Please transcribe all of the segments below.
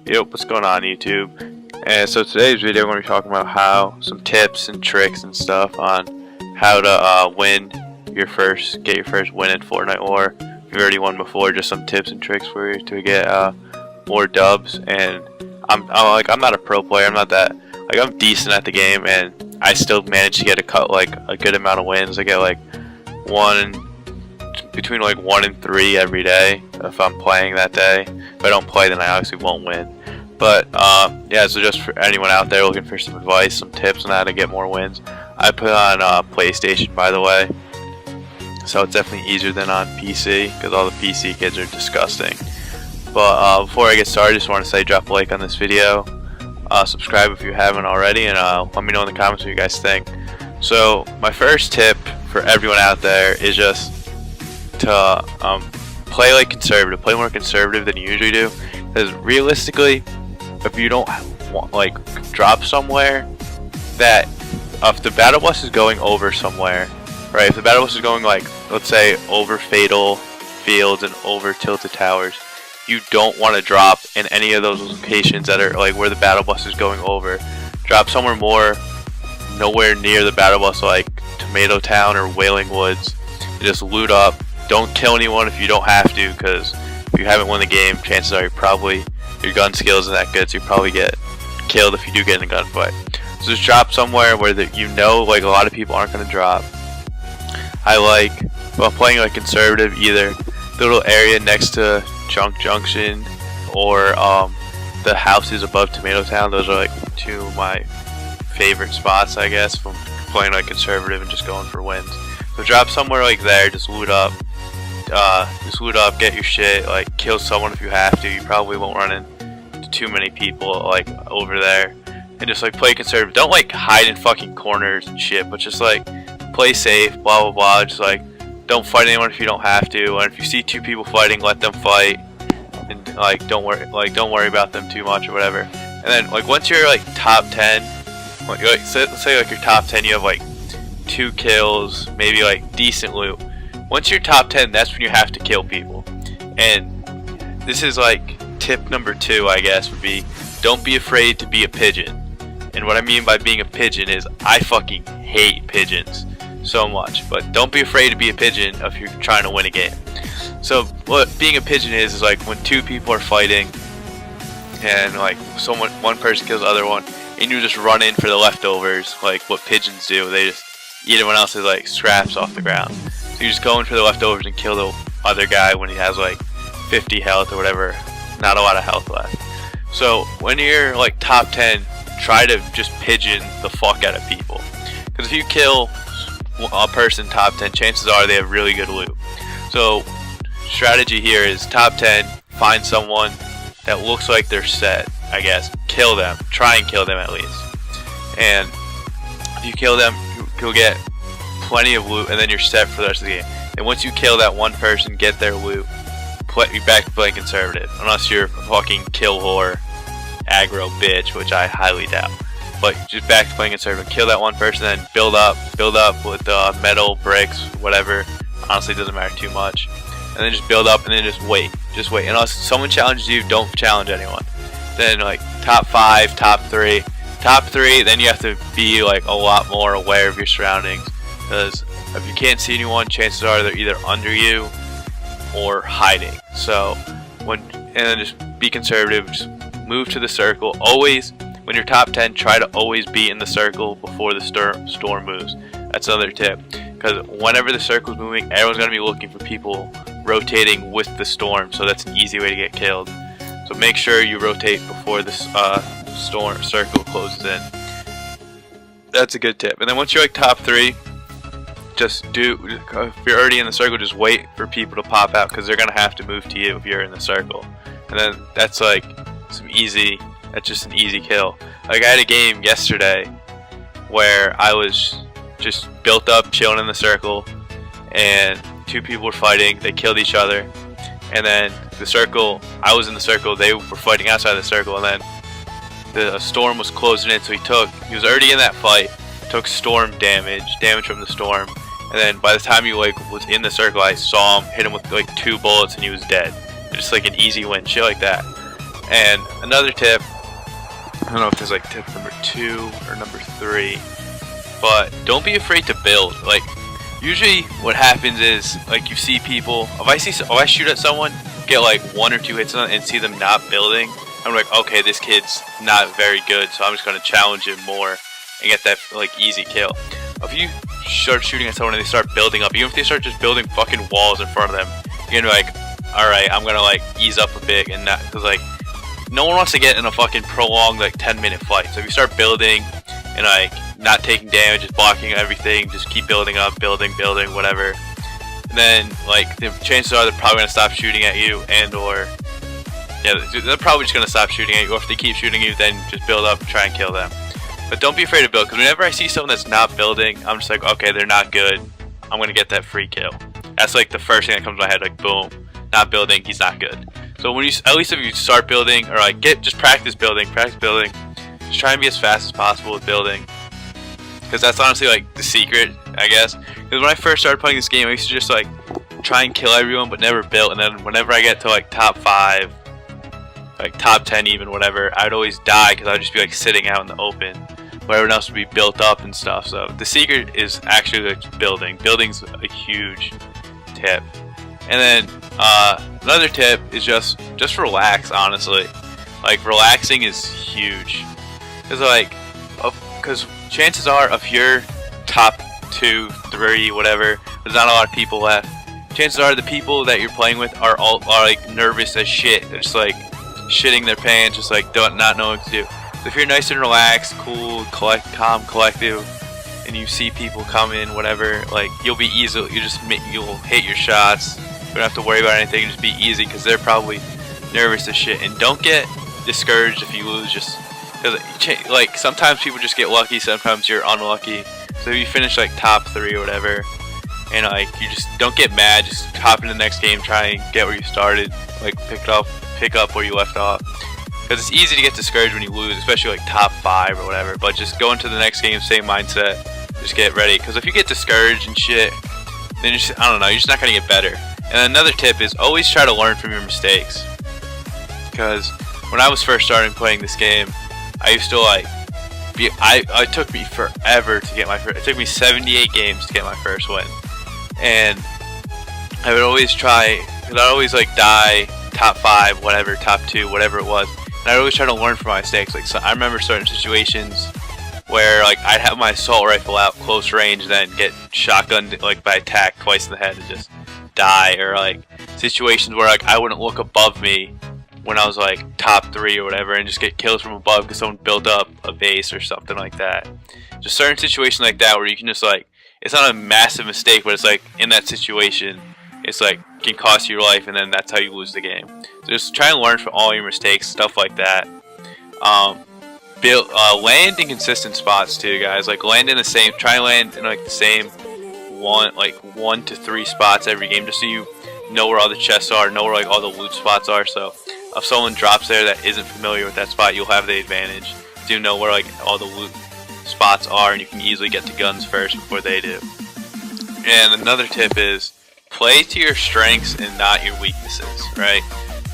Yep, what's going on YouTube? And so today's video we're going to be talking about how some tips and tricks and stuff on how to get your first win in Fortnite, or if you've already won before, just some tips and tricks for you to get more dubs. And I'm not a pro player. I'm not that, I'm decent at the game, and I still manage to get a good amount of wins. I get between 1 and 3 every day if I'm playing that day. If I don't play, then I obviously won't win. But yeah, so just for anyone out there looking for some advice, some tips on how to get more wins, I put on PlayStation, by the way, so it's definitely easier than on PC because all the PC kids are disgusting. But before I get started, I just want to say drop a like on this video, subscribe if you haven't already, and let me know in the comments what you guys think. So my first tip for everyone out there is just to play conservative, play more conservative than you usually do, because realistically, if you don't drop somewhere that if the battle bus is going over somewhere, right, if the battle bus is going let's say over fatal fields and over tilted towers, you don't want to drop in any of those locations that are where the battle bus is going over. Drop somewhere nowhere near the battle bus, like Tomato Town or Wailing Woods, and just loot up. Don't kill anyone if you don't have to, because if you haven't won the game, chances are your gun skills isn't that good, so you probably get killed if you do get in a gunfight. So just drop somewhere where a lot of people aren't going to drop. I playing conservative, either the little area next to Junk Junction or the houses above Tomato Town. Those are two of my favorite spots, I guess, from playing conservative and just going for wins. So drop somewhere there, just loot up. Get your shit, kill someone if you have to. You probably won't run into too many people over there, and just play conservative. Don't hide in fucking corners and shit, but just play safe, blah blah blah. Just don't fight anyone if you don't have to, and if you see two people fighting, let them fight, and don't worry about them too much or whatever. And then once you're top 10, let's say your top 10, you have 2 kills, maybe decent loot. Once you're top 10, that's when you have to kill people. And this is tip number 2, I guess, would be don't be afraid to be a pigeon. And what I mean by being a pigeon is I fucking hate pigeons so much. But don't be afraid to be a pigeon if you're trying to win a game. So what being a pigeon is when 2 people are fighting and one person kills the other one, and you just run in for the leftovers, what pigeons do. They just eat everyone else's scraps off the ground. So you just go in for the leftovers and kill the other guy when he has 50 health or whatever, not a lot of health left. So when you're top 10, try to just pigeon the fuck out of people, because if you kill a person top 10, chances are they have really good loot. So strategy here is top 10, find someone that looks like they're set, I guess, kill them, try and kill them at least, and if you kill them, you'll get plenty of loot, and then you're set for the rest of the game. And once you kill that one person, get their loot, you're back to playing conservative, unless you're a fucking kill whore, aggro bitch, which I highly doubt. But just back to playing conservative, kill that one person, then build up with metal, bricks, whatever. Honestly, it doesn't matter too much. And then just build up, and then just wait. Unless someone challenges you, don't challenge anyone. Then top 5, top 3, then you have to be a lot more aware of your surroundings. Because if you can't see anyone, chances are they're either under you or hiding. So and then just be conservative, just move to the circle. Always, when you're top 10, try to always be in the circle before the storm moves. That's another tip, because whenever the circle's moving, everyone's going to be looking for people rotating with the storm, so that's an easy way to get killed. So make sure you rotate before the storm circle closes in. That's a good tip. And then once you're top 3, if you're already in the circle, just wait for people to pop out, because they're gonna have to move to you if you're in the circle. And then that's that's just an easy kill. I had a game yesterday where I was just built up, chilling in the circle, and 2 people were fighting. They killed each other, and then I was in the circle, they were fighting outside the circle, and then the storm was closing in, so he was already in that fight, took storm damage from the storm. And then by the time he was in the circle, I saw him, hit him with 2 bullets, and he was dead. Just an easy win, shit like that. And another tip, I don't know if there's like tip number 2 or number 3, but don't be afraid to build. Like, usually what happens is, like, you see people, if I shoot at someone, get like 1 or 2 hits on it and see them not building, I'm like, okay, this kid's not very good, so I'm just going to challenge him more and get that like easy kill. If you start shooting at someone and they start building up, even if they start just building fucking walls in front of them, you're gonna be like, alright, I'm gonna like ease up a bit, and not, because like no one wants to get in a fucking prolonged like 10-minute fight. So if you start building and like not taking damage, just blocking everything, just keep building up, building, whatever, and then like the chances are they're probably gonna stop shooting at you, and or yeah, they're probably just gonna stop shooting at you, or if they keep shooting you, then just build up and try and kill them. But don't be afraid to build, because whenever I see someone that's not building, I'm just like, okay, they're not good, I'm gonna get that free kill. That's like the first thing that comes to my head, like boom, not building, he's not good. So when you, at least if you start building, or like just practice building, just try and be as fast as possible with building, because that's honestly like the secret, I guess. Because when I first started playing this game, I used to just like try and kill everyone but never build, and then whenever I get to like top 5, like top 10 even, whatever, I'd always die because I'd just be like sitting out in the open where everyone else would be built up and stuff. So the secret is actually like building. Building's a huge tip. And then another tip is just relax, honestly. Like, relaxing is huge, because chances are, if you're top 2, 3, whatever, there's not a lot of people left. Chances are the people that you're playing with are like nervous as shit. They're just like shitting their pants, just like not knowing what to do. So if you're nice and relaxed, cool, calm, collective, and you see people come in, whatever, like you'll hit your shots. You don't have to worry about anything. Just be easy, because they're probably nervous as shit. And don't get discouraged if you lose, just because like sometimes people just get lucky, sometimes you're unlucky. So if you finish like top 3 or whatever, and like you just don't get mad, just hop into the next game, try and get where you started, like pick up where you left off. Because it's easy to get discouraged when you lose, especially like top 5 or whatever. But just go into the next game, same mindset, just get ready. Because if you get discouraged and shit, then I don't know, you're just not gonna get better. And another tip is always try to learn from your mistakes. Because when I was first starting playing this game, I used to like it took me forever to get my first. It took me 78 games to get my first win, and I would always try. Cause I'd always like die top 5, whatever, top 2, whatever it was. And I'd always try to learn from my mistakes. Like, so I remember certain situations where like I'd have my assault rifle out close range, then get shotgunned like by attack twice in the head and just die, or like situations where like I wouldn't look above me when I was like top 3 or whatever, and just get kills from above because someone built up a base or something like that. Just certain situations like that where you can just like, it's not a massive mistake, but it's like in that situation, it's like can cost you your life, and then that's how you lose the game. So just try and learn from all your mistakes, stuff like that. Land in consistent spots too, guys. Like land in the same, try and land in like the same 1 to 3 spots every game, just so you know where all the chests are, know where like all the loot spots are. So if someone drops there that isn't familiar with that spot, you'll have the advantage. You know where like all the loot spots are, and you can easily get to guns first before they do. And another tip is play to your strengths and not your weaknesses. Right?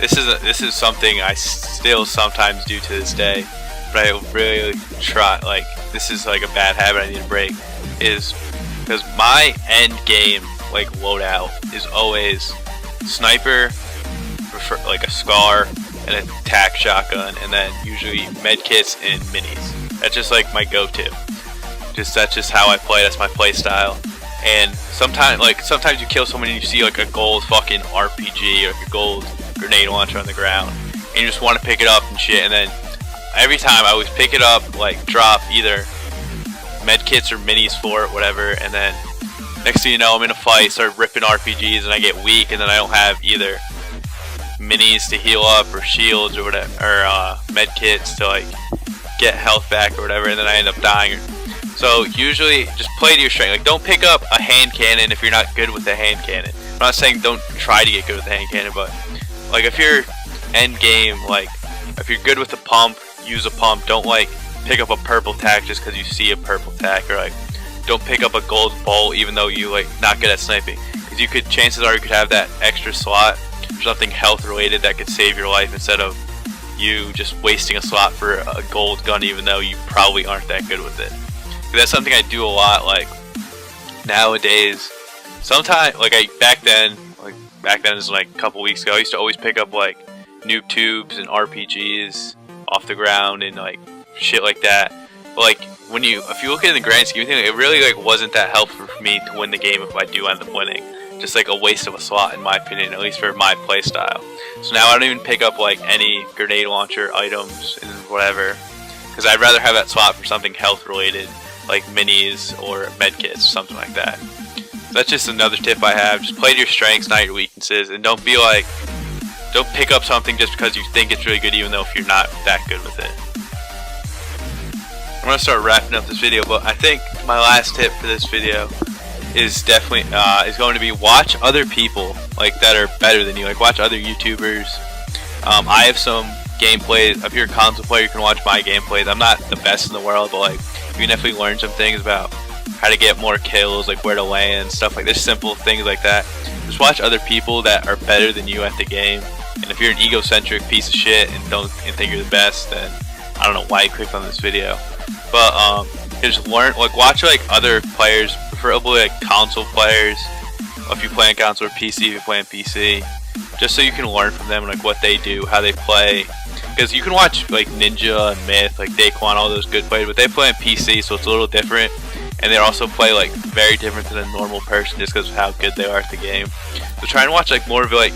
This is something I still sometimes do to this day, but I really try. Like, this is like a bad habit I need to break. Is because my end game like loadout is always sniper, like a scar, and an attack shotgun, and then usually medkits and minis. That's just like my go-to. That's just how I play. That's my play style. And sometimes you kill someone and you see like a gold fucking RPG or like a gold grenade launcher on the ground, and you just want to pick it up and shit. And then every time I always pick it up, like drop either medkits or minis for it, whatever, and then next thing you know, I'm in a fight, start ripping RPGs, and I get weak, and then I don't have either minis to heal up, or shields, or whatever, or medkits to like get health back or whatever, and then I end up dying. So usually, just play to your strength. Like, don't pick up a hand cannon if you're not good with the hand cannon. I'm not saying don't try to get good with the hand cannon, but like if you're end game, like if you're good with the pump, use a pump. Don't like pick up a purple tack just because you see a purple tack, or like don't pick up a gold bolt even though you like not good at sniping, because chances are you could have that extra slot for something health related that could save your life instead of you just wasting a slot for a gold gun even though you probably aren't that good with it. That's something I do a lot, like nowadays. Sometimes, like back then is like a couple weeks ago, I used to always pick up like noob tubes and RPGs off the ground and like shit like that. But like if you look at it in the grand scheme of things, it really like wasn't that helpful for me to win the game if I do end up winning. Just like a waste of a slot in my opinion, at least for my play style. So now I don't even pick up like any grenade launcher items and whatever, because I'd rather have that slot for something health related, like minis or medkits, something like that. So that's just another tip I have. Just play to your strengths, not your weaknesses, and don't pick up something just because you think it's really good, even though if you're not that good with it. I'm gonna start wrapping up this video, but I think my last tip for this video is definitely is going to be watch other people like that are better than you. Like watch other YouTubers. I have some gameplays. If you're a console player, you can watch my gameplays. I'm not the best in the world, but like you can definitely learn some things about how to get more kills, like where to land, stuff like this, simple things like that. Just watch other people that are better than you at the game. And if you're an egocentric piece of shit and think you're the best, then I don't know why you clicked on this video. But just learn, like watch like other players, preferably like console players. If you play on console or PC, if you play on PC, just so you can learn from them, like what they do, how they play. Because you can watch like Ninja and Myth, like Daquan, all those good players, but they play on PC, so it's a little different. And they also play like very different than a normal person, just because of how good they are at the game. So try and watch like more of like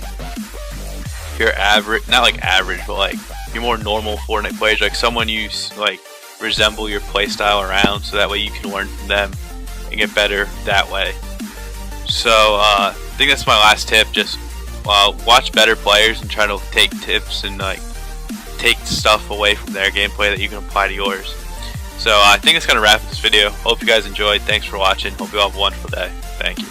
your average, not like average, but like your more normal Fortnite players, like someone you like resemble your playstyle around, so that way you can learn from them and get better that way. So I think that's my last tip. Just watch better players and try to take tips and like take stuff away from their gameplay that you can apply to yours. So I think it's gonna wrap this video. Hope you guys enjoyed. Thanks for watching. Hope you all have a wonderful day. Thank you.